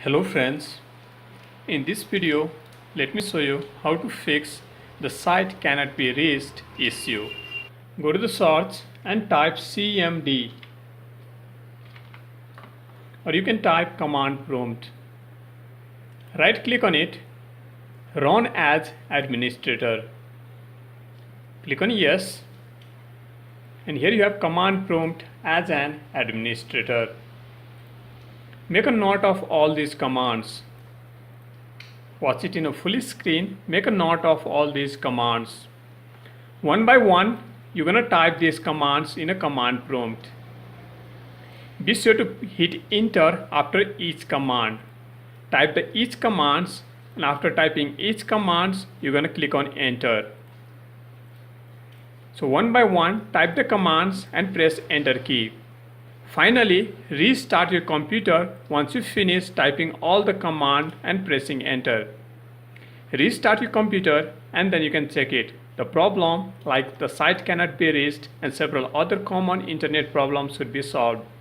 Hello friends, in this video let me show you how to fix the site cannot be reached issue. Go to the search and type CMD, or you can type command prompt. Right click on it, run as administrator. Click on yes, and here you have command prompt as an administrator. Make a note of all these commands. Watch it in a full screen. Make a note of all these commands. One by one, you're going to type these commands in a command prompt. Be sure to hit enter after each command. Type the each commands, and after typing each commands, you're going to click on enter. So one by one, type the commands and press enter key. Finally, restart your computer once you finish typing all the command and pressing enter. Restart your computer and then you can check it. The problem like the site cannot be reached and several other common internet problems should be solved.